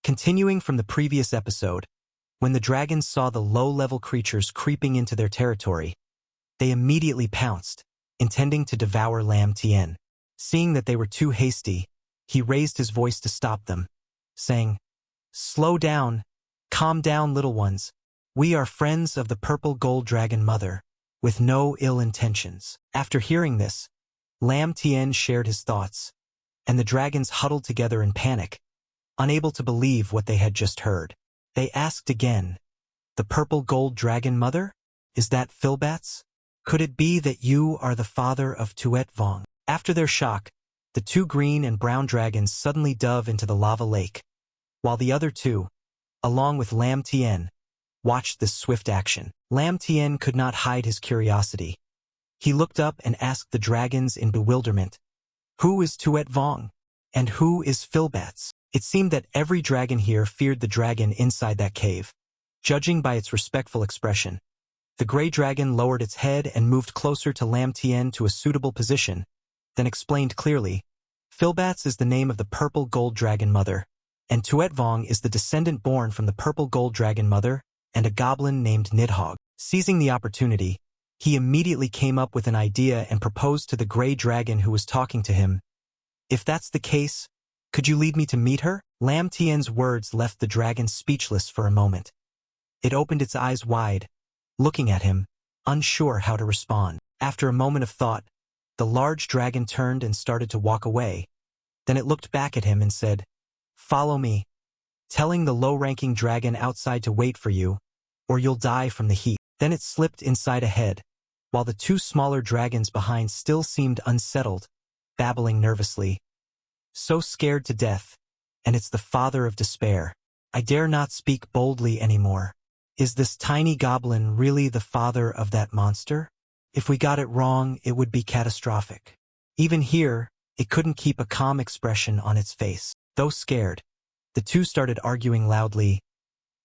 Continuing from the previous episode, when the dragons saw the low-level creatures creeping into their territory, they immediately pounced, intending to devour Lam Tien. Seeing that they were too hasty, he raised his voice to stop them, saying, "Slow down, calm down, little ones. We are friends of the purple gold dragon mother, with no ill intentions." After hearing this, Lam Tien shared his thoughts, and the dragons huddled together in panic, unable to believe what they had just heard. They asked again, "The purple gold dragon mother? Is that Filbats? Could it be that you are the father of Tuet Vong?" After their shock, the two green and brown dragons suddenly dove into the lava lake, while the other two, along with Lam Tien, watched this swift action. Lam Tien could not hide his curiosity. He looked up and asked the dragons in bewilderment, "Who is Tuet Vong? And who is Filbats?" It seemed that every dragon here feared the dragon inside that cave. Judging by its respectful expression, the gray dragon lowered its head and moved closer to Lam Tien to a suitable position, then explained clearly, "Filbats is the name of the purple gold dragon mother, and Tuet Vong is the descendant born from the purple gold dragon mother and a goblin named Nidhogg." Seizing the opportunity, he immediately came up with an idea and proposed to the gray dragon who was talking to him, "If that's the case, could you lead me to meet her?" Lam Tien's words left the dragon speechless for a moment. It opened its eyes wide, looking at him, unsure how to respond. After a moment of thought, the large dragon turned and started to walk away. Then it looked back at him and said, "Follow me," telling the low-ranking dragon outside to wait for you, or you'll die from the heat. Then it slipped inside ahead, while the two smaller dragons behind still seemed unsettled, babbling nervously. "So scared to death, and it's the father of despair. I dare not speak boldly anymore. Is this tiny goblin really the father of that monster? If we got it wrong, it would be catastrophic." Even here, it couldn't keep a calm expression on its face. Though scared, the two started arguing loudly.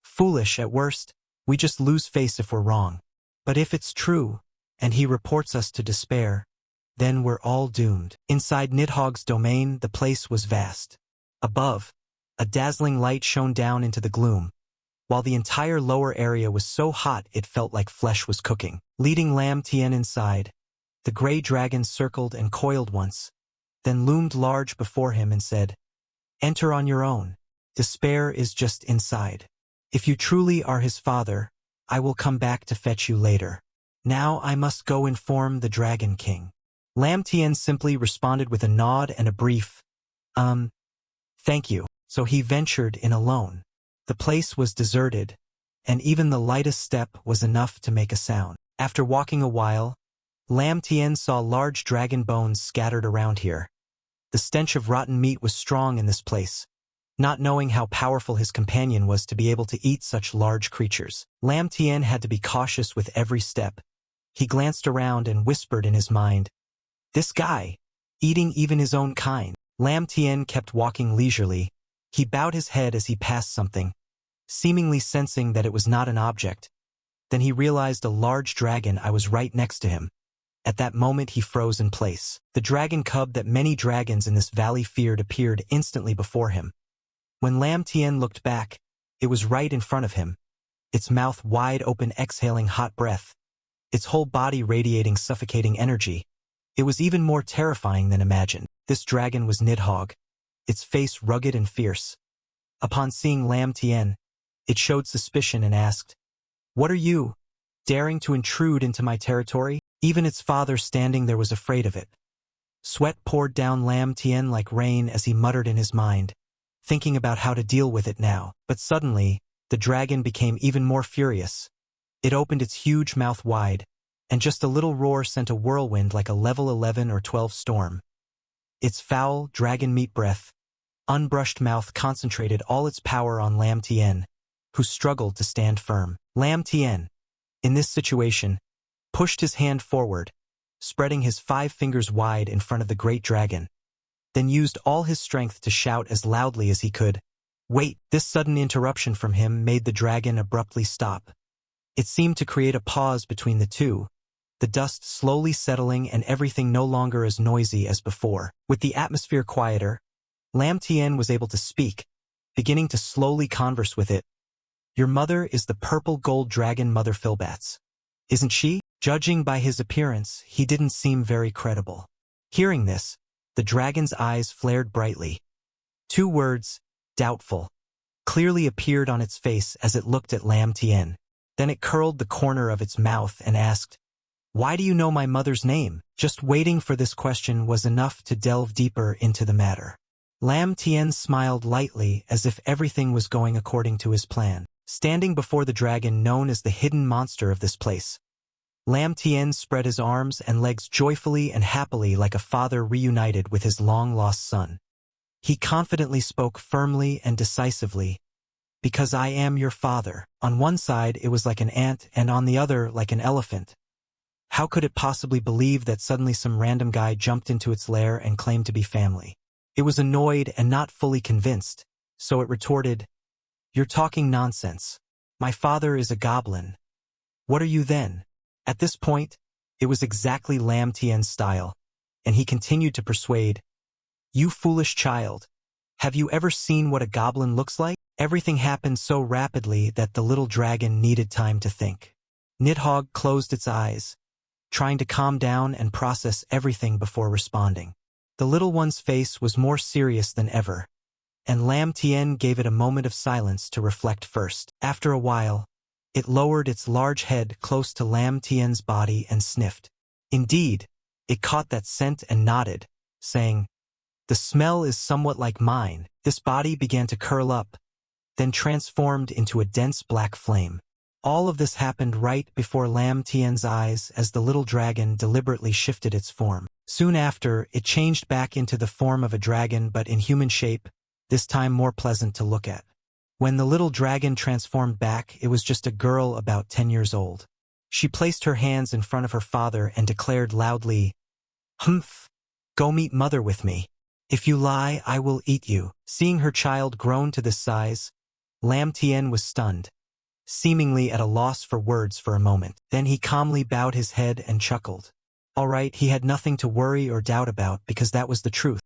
"Foolish at worst, we just lose face if we're wrong. But if it's true, and he reports us to despair, then we're all doomed." Inside Nidhogg's domain, the place was vast. Above, a dazzling light shone down into the gloom, while the entire lower area was so hot it felt like flesh was cooking. Leading Lam Tien inside, the gray dragon circled and coiled once, then loomed large before him and said, "Enter on your own. Despair is just inside. If you truly are his father, I will come back to fetch you later. Now I must go inform the Dragon King." Lam Tien simply responded with a nod and a brief, "Thank you." So he ventured in alone. The place was deserted, and even the lightest step was enough to make a sound. After walking a while, Lam Tien saw large dragon bones scattered around here. The stench of rotten meat was strong in this place. Not knowing how powerful his companion was to be able to eat such large creatures, Lam Tien had to be cautious with every step. He glanced around and whispered in his mind, "This guy, eating even his own kind." Lam Tien kept walking leisurely. He bowed his head as he passed something, seemingly sensing that it was not an object. Then he realized a large dragon was right next to him. At that moment he froze in place. The dragon cub that many dragons in this valley feared appeared instantly before him. When Lam Tien looked back, it was right in front of him, its mouth wide open exhaling hot breath, its whole body radiating suffocating energy. It was even more terrifying than imagined. This dragon was Nidhogg, its face rugged and fierce. Upon seeing Lam Tien, it showed suspicion and asked, "What are you, daring to intrude into my territory?" Even its father standing there was afraid of it. Sweat poured down Lam Tien like rain as he muttered in his mind, thinking about how to deal with it now. But suddenly, the dragon became even more furious. It opened its huge mouth wide, and just a little roar sent a whirlwind like a level 11 or 12 storm. Its foul, dragon meat breath, unbrushed mouth concentrated all its power on Lam Tien, who struggled to stand firm. Lam Tien, in this situation, pushed his hand forward, spreading his 5 fingers wide in front of the great dragon, then used all his strength to shout as loudly as he could, "Wait!" This sudden interruption from him made the dragon abruptly stop. It seemed to create a pause between the two, the dust slowly settling and everything no longer as noisy as before. With the atmosphere quieter, Lam Tien was able to speak, beginning to slowly converse with it. Your mother is the purple gold dragon Mother Filbats, isn't she? Judging by his appearance, he didn't seem very credible. Hearing this, the dragon's eyes flared brightly. Two words, doubtful, clearly appeared on its face as it looked at Lam Tien. Then it curled the corner of its mouth and asked, "Why do you know my mother's name?" Just waiting for this question was enough to delve deeper into the matter. Lam Tien smiled lightly as if everything was going according to his plan. Standing before the dragon known as the hidden monster of this place, Lam Tien spread his arms and legs joyfully and happily like a father reunited with his long-lost son. He confidently spoke firmly and decisively, "Because I am your father." On one side it was like an ant and on the other like an elephant. How could it possibly believe that suddenly some random guy jumped into its lair and claimed to be family? It was annoyed and not fully convinced, so it retorted, "You're talking nonsense. My father is a goblin. What are you then?" At this point, it was exactly Lam Tien's style, and he continued to persuade, "You foolish child. Have you ever seen what a goblin looks like?" Everything happened so rapidly that the little dragon needed time to think. Nidhogg closed its eyes, trying to calm down and process everything before responding. The little one's face was more serious than ever, and Lam Tien gave it a moment of silence to reflect first. After a while, it lowered its large head close to Lam Tien's body and sniffed. Indeed, it caught that scent and nodded, saying, "The smell is somewhat like mine." This body began to curl up, then transformed into a dense black flame. All of this happened right before Lam Tien's eyes as the little dragon deliberately shifted its form. Soon after, it changed back into the form of a dragon but in human shape, this time more pleasant to look at. When the little dragon transformed back, it was just a girl about 10 years old. She placed her hands in front of her father and declared loudly, "Humph! Go meet mother with me. If you lie, I will eat you." Seeing her child grown to this size, Lam Tien was stunned, seemingly at a loss for words for a moment. Then he calmly bowed his head and chuckled. All right, he had nothing to worry or doubt about because that was the truth.